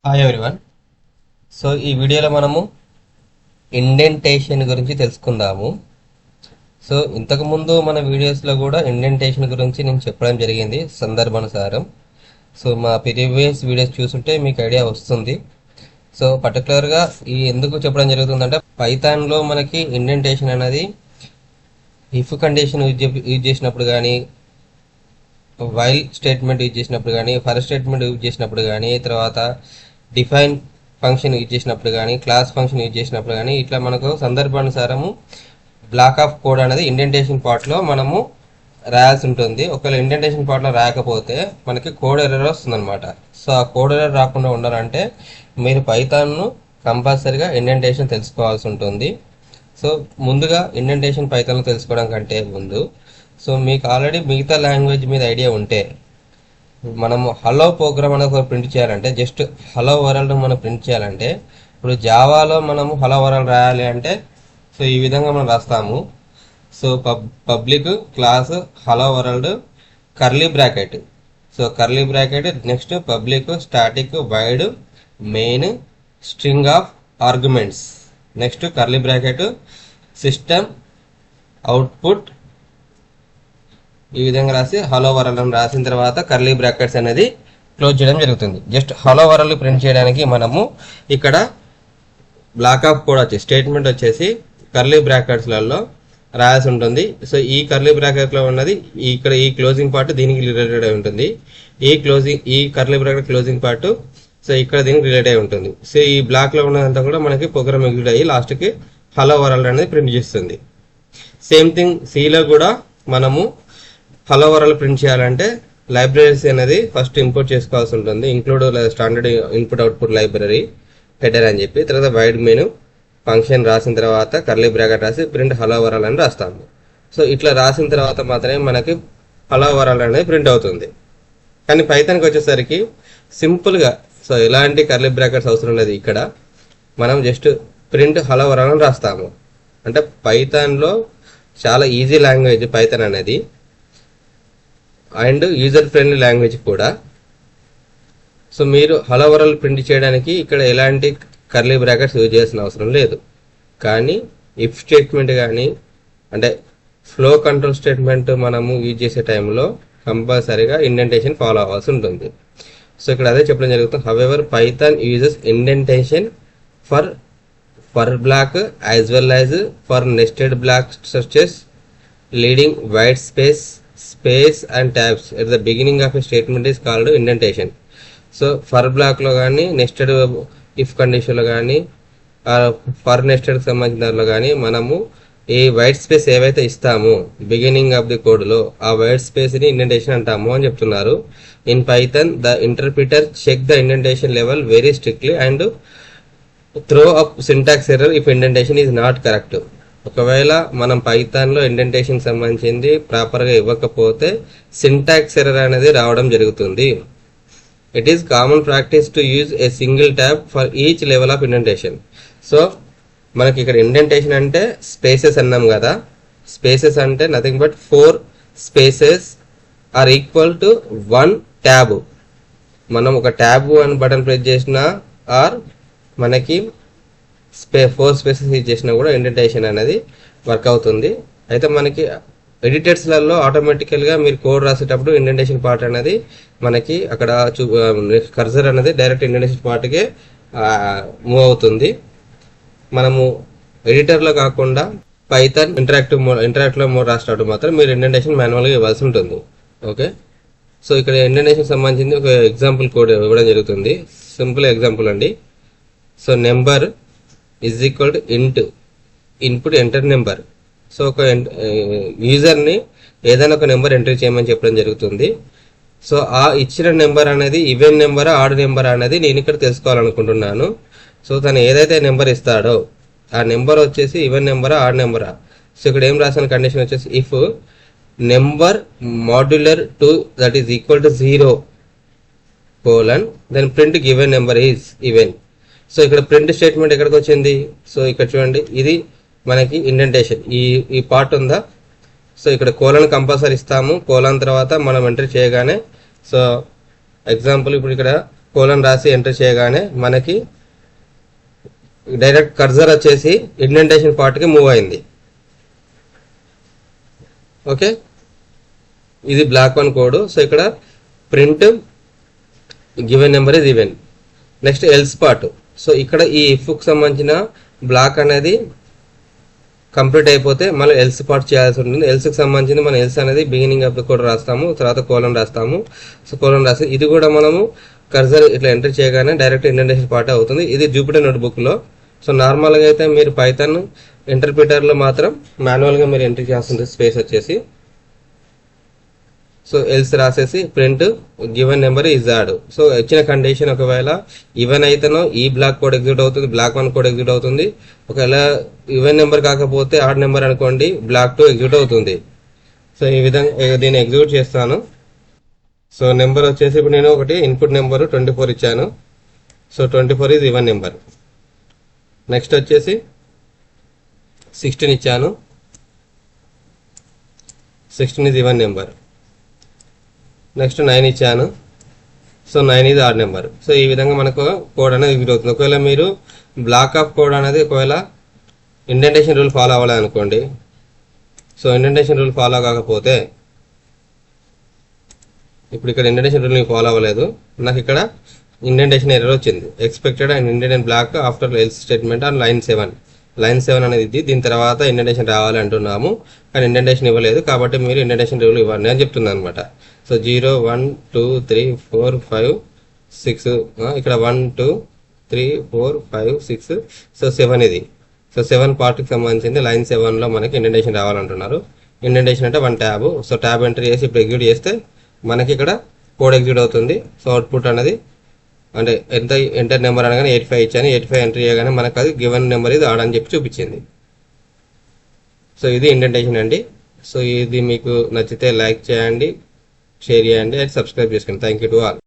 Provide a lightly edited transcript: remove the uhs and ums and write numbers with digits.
Hi everyone. So ఈ వీడియోలో మనము ఇండెంటేషన్ గురించి తెలుసుకుందాము. సో ఇంతకుముందు మన వీడియోస్లో కూడా ఇండెంటేషన్ గురించి నేను చెప్పడం జరిగింది సందర్భానుసారం. సో మా ప్రీవియస్ వీడియోస్ చూస్తుంటే మీకు ఐడియా వస్తుంది. సో పర్టికులర్గా ఈ ఎందుకు చెప్పడం జరుగుతుందంటే పైథాన్లో మనకి ఇండెంటేషన్ అనేది ఇఫ్ కండిషన్ యూజ్ చేసినప్పుడు కానీ, వైల్ స్టేట్మెంట్ యూజ్ చేసినప్పుడు కానీ, ఫర్ స్టేట్మెంట్ యూజ్ చేసినప్పుడు కానీ, తర్వాత డిఫైన్ ఫంక్షన్ యూజ్ చేసినప్పుడు కానీ, క్లాస్ ఫంక్షన్ యూజ్ చేసినప్పుడు కానీ, ఇట్లా మనకు సందర్భానుసారము బ్లాక్ ఆఫ్ కోడ్ అనేది ఇండెంటేషన్ పార్ట్లో మనము రాయాల్సి ఉంటుంది. ఒకవేళ ఇండెంటేషన్ పార్ట్లో రాయకపోతే మనకి కోడ్ ఎర్రర్ వస్తుంది అనమాట. సో ఆ కోడ్ ఎర్రర్ రాకుండా ఉండాలంటే మీరు పైథాన్ను కంపల్సరీగా ఇండెంటేషన్ తెలుసుకోవాల్సి ఉంటుంది. సో ముందుగా ఇండెంటేషన్ పైథాన్లో తెలుసుకోవడం కంటే ముందు సో మీకు ఆల్రెడీ మిగతా లాంగ్వేజ్ మీద ఐడియా ఉంటే మనము హలో ప్రోగ్రామ్ అనేది ప్రింట్ చేయాలంటే జస్ట్ హలో వరల్డ్ మనం ప్రింట్ చేయాలంటే ఇప్పుడు జావాలో మనము హలో వరల్డ్ రాయాలి అంటే సో ఈ విధంగా మనం రాస్తాము. So public class hello world curly bracket, so curly bracket next public static wide main string of arguments next curly bracket system output, ఈ విధంగా రాసి హలో వరల్డ్ అని రాసిన తర్వాత కర్లీ బ్రాకెట్స్ అనేది క్లోజ్ చేయడం జరుగుతుంది. జస్ట్ హలో వరల్డ్ ప్రింట్ చేయడానికి మనము ఇక్కడ బ్లాక్ ఆఫ్ కోడ్ వచ్చి స్టేట్మెంట్ వచ్చేసి కర్లీ బ్రాకెట్స్లలో రాయాల్సి ఉంటుంది. సో ఈ కర్లీ బ్రాకెట్లో ఉన్నది ఇక్కడ ఈ క్లోజింగ్ పార్ట్ దీనికి రిలేటెడ్ అయి ఉంటుంది. ఈ curly bracket closing part so ఇక్కడ దీనికి రిలేట్ అయి ఉంటుంది. సో ఈ బ్లాక్లో ఉన్నదంతా కూడా మనకి ప్రోగ్రామ్ ఎగ్జిక్యూట్ అయ్యి లాస్ట్కి హలో వరల్డ్ అనేది ప్రింట్ చేస్తుంది. సేమ్ థింగ్ సిలో కూడా మనము హలో వరల్డ్ ప్రింట్ చేయాలంటే లైబ్రరీస్ అనేది ఫస్ట్ ఇంపోర్ట్ చేసుకోవాల్సి ఉంటుంది. Include standard input output library header అని చెప్పి తర్వాత వైడ్ మెను ఫంక్షన్ రాసిన తర్వాత కర్లీ బ్రాకెట్ రాసి ప్రింట్ హలో వరల్డ్ అని రాస్తాము. సో ఇట్లా రాసిన తర్వాత మాత్రమే మనకి హలో వరల్డ్ అనేది ప్రింట్ అవుతుంది. కానీ పైథాన్కి వచ్చేసరికి సింపుల్గా సో ఎలాంటి కర్లీ బ్రాకెట్స్ అవసరం లేదు. ఇక్కడ మనం జస్ట్ ప్రింట్ హలో వరల్డ్ అని రాస్తాము. అంటే పైథాన్లో చాలా ఈజీ లాంగ్వేజ్ పైథాన్ అనేది అండ్ యూజర్ ఫ్రెండ్లీ లాంగ్వేజ్ కూడా. సో మీరు హలో వరల్డ్ ప్రింట్ చేయడానికి ఇక్కడ ఎలాంటి కర్లీ బ్రాకెట్స్ యూజ్ చేయాల్సిన అవసరం లేదు. కానీ ఇఫ్ స్టేట్మెంట్ కానీ అంటే ఫ్లో కంట్రోల్ స్టేట్మెంట్ మనము యూజ్ చేసే టైంలో కంపల్సరీగా ఇండెంటేషన్ ఫాలో అవ్వాల్సి ఉంటుంది. సో ఇక్కడ అదే చెప్పడం జరుగుతుంది. However Python uses indentation for block as well as for nested block structures leading white space and tabs at the beginning of a statement is called indentation. So for బ్లాక్లో కానీ nested if కండిషన్లో కానీ for నెస్టెడ్కి సంబంధించిన దాంట్లో కానీ మనము ఈ white space ఏవైతే ఇస్తామో బిగినింగ్ ఆఫ్ ది కోడ్లో ఆ వైట్ స్పేస్ని ఇండెంటేషన్ అంటాము అని చెప్తున్నారు. In Python the interpreter check the indentation level very strictly and throw up syntax error if indentation is not correct. ఒకవేళ మనం పైథాన్లో ఇండెంటేషన్ సంబంధించింది ప్రాపర్గా ఇవ్వకపోతే సింటాక్స్ ఎర్రర్ అనేది రావడం జరుగుతుంది. It is common practice to use a single tab for each level of indentation. So మనకి ఇక్కడ ఇండెంటేషన్ అంటే స్పేసెస్ అన్నాం కదా. స్పేసెస్ అంటే nothing but 4 spaces are equal to 1 tab. మనం ఒక ట్యాబ్ అని బటన్ ప్రెస్ చేసినా ఆర్ మనకి 4 స్పేసెస్ యూజ్ చేసినా కూడా ఇండెంటేషన్ అనేది వర్క్ అవుతుంది. అయితే మనకి ఎడిటర్స్లలో ఆటోమేటికల్గా మీరు కోడ్ రాసేటప్పుడు ఇండెంటేషన్ పార్ట్ అనేది మనకి అక్కడ కర్సర్ అనేది డైరెక్ట్ ఇండెంటేషన్ పార్ట్కే మూవ్ అవుతుంది. మనము ఎడిటర్లో కాకుండా పైథాన్ ఇంటరాక్టివ్ మోడ్ రాసేటప్పుడు మాత్రం మీరు ఇండెంటేషన్ మాన్యువల్గా ఇవ్వాల్సి ఉంటుంది. ఓకే, సో ఇక్కడ ఇండెంటేషన్ సంబంధించింది ఒక ఎగ్జాంపుల్ కోడ్ ఇవ్వడం జరుగుతుంది. సింపుల్ ఎగ్జాంపుల్ అండి. So number is equal to input enter number. So ఒక యూజర్ని ఏదైనా ఒక నెంబర్ ఎంటర్ చేయమని చెప్పడం జరుగుతుంది. సో ఆ ఇచ్చిన నెంబర్ అనేది ఈవెన్ నెంబర్ ఆడ్ నెంబర్ అనేది నేను ఇక్కడ తెలుసుకోవాలనుకుంటున్నాను. సో తను ఏదైతే నెంబర్ ఇస్తాడో ఆ నెంబర్ వచ్చేసి ఈవెన్ నెంబరా ఆడ్ నెంబరా. సో ఇక్కడ ఏం రాసిన కండిషన్ వచ్చేసి if number modular two that is equal to 0 then print given number is even. So ఇక్కడ ప్రింట్ స్టేట్మెంట్ ఎక్కడికి వచ్చింది. సో ఇక్కడ చూడండి, ఇది మనకి ఇండెంటేషన్ ఈ పార్ట్ ఉందా. సో ఇక్కడ కోలన్ కంపల్సరీ ఇస్తాము. కోలన్ తర్వాత మనం ఎంటర్ చేయగానే సో ఎగ్జాంపుల్ ఇప్పుడు ఇక్కడ కోలన్ రాసి ఎంటర్ చేయగానే మనకి డైరెక్ట్ కర్సర్ వచ్చేసి ఇండెంటేషన్ పార్ట్కి మూవ్ అయింది. ఓకే, ఇది బ్లాక్ 1 కోడ్. సో ఇక్కడ print given number is even. Next else part. So ఇక్కడ ఈ ఇఫ్కి సంబంధించిన బ్లాక్ అనేది కంప్లీట్ అయిపోతే మళ్ళీ ఎల్స్ పార్ట్ చేయాల్సి ఉంటుంది. ఎల్స్కి సంబంధించింది మనం ఎల్స్ అనేది బిగినింగ్ ఆఫ్ ద కోడ్ రాస్తాము, తర్వాత కోలన్ రాస్తాము. సో కోలన్ రాసి ఇది కూడా మనము కర్సర్ ఇట్లా ఎంటర్ చేయగానే డైరెక్ట్ ఇండెంటేషన్ పార్ట్ అవుతుంది. ఇది జూపిటర్ నోట్బుక్లో. సో నార్మల్గా అయితే మీరు పైథాన్ ఇంటర్ప్రిటర్లో మాత్రం మాన్యువల్గా మీరు ఎంట్రీ చేస్తుంది స్పేస్ వచ్చేసి. సో ఎల్స్ రాసేసి print given number is add. So ఇచ్చిన కండిషన్ ఒకవేళ ఈవెన్ అయితేనో ఈ బ్లాక్ కోడ్ ఎగ్జిక్యూట్ అవుతుంది, బ్లాక్ 1 కోడ్ ఎగ్జిక్యూట్ అవుతుంది. ఒకవేళ ఈవెన్ నెంబర్ కాకపోతే ఆడ్ నెంబర్ అనుకోండి, బ్లాక్ 2 ఎగ్జిక్యూట్ అవుతుంది. సో ఈ విధంగా దీన్ని ఎగ్జిక్యూట్ చేస్తాను. సో నెంబర్ వచ్చేసి ఇప్పుడు నేను ఒకటి ఇన్పుట్ నెంబర్ 24 ఇచ్చాను. So 24 is even number. Next వచ్చేసి 16 ఇచ్చాను. 16 ఈజ్ ఈవెన్ నెంబర్. నెక్స్ట్ 9 ఇచ్చాను. So 9 is odd number. So ఈ విధంగా మనకు కోడ్ అనేది ఎగ్జిక్యూట్ అవుతుంది. ఒకవేళ మీరు బ్లాక్ ఆఫ్ కోడ్ అనేది ఒకవేళ ఇండెంటేషన్ రూల్ ఫాలో అవ్వాలి అనుకోండి. సో ఇండెంటేషన్ రూల్ ఫాలో కాకపోతే, ఇప్పుడు ఇక్కడ ఇండెంటేషన్ రూల్ ఫాలో అవ్వలేదు, నాకు ఇక్కడ ఇండెంటేషన్ ఎర్రర్ వచ్చింది. Expected and indented block after else statement on line 7. Line 7 అనేది ఇది. దీని తర్వాత ఇండెంటేషన్ రావాలి అంటున్నాము, కానీ ఇండెంటేషన్ ఇవ్వలేదు. కాబట్టి మీరు ఇండెంటేషన్ రూల్ ఇవ్వండి అని చెప్తున్నాను అనమాట. సో 0 1 2 3 4 5 6, ఇక్కడ 1 2 3 4 5 6, సో 7 ఇది. సో 7 పార్ట్కి సంబంధించింది. లైన్ 7లో మనకి ఇండెంటేషన్ రావాలంటున్నారు. ఇండెంటేషన్ అంటే 1 ట్యాబ్. సో ట్యాబ్ ఎంటర్ చేసి ఇప్పుడు ఎగ్జిక్యూట్ చేస్తే మనకి ఇక్కడ కోడ్ ఎగ్జిక్యూట్ అవుతుంది. సో అవుట్పుట్ అనేది అంటే ఎంత ఎంటర్ నెంబర్ అనగానే 85 ఇచ్చాను. 85 ఎంటర్ చేయగానే మనకు అది గివెన్ నెంబర్ ఇది ఆడ్ అని చెప్పి చూపించింది. సో ఇది ఇండెంటేషన్ అండి. సో ఇది మీకు నచ్చితే లైక్ చేయండి, షేర్ చేయండి అండ్ సబ్స్క్రైబ్ చేసుకోండి. Thank you to all.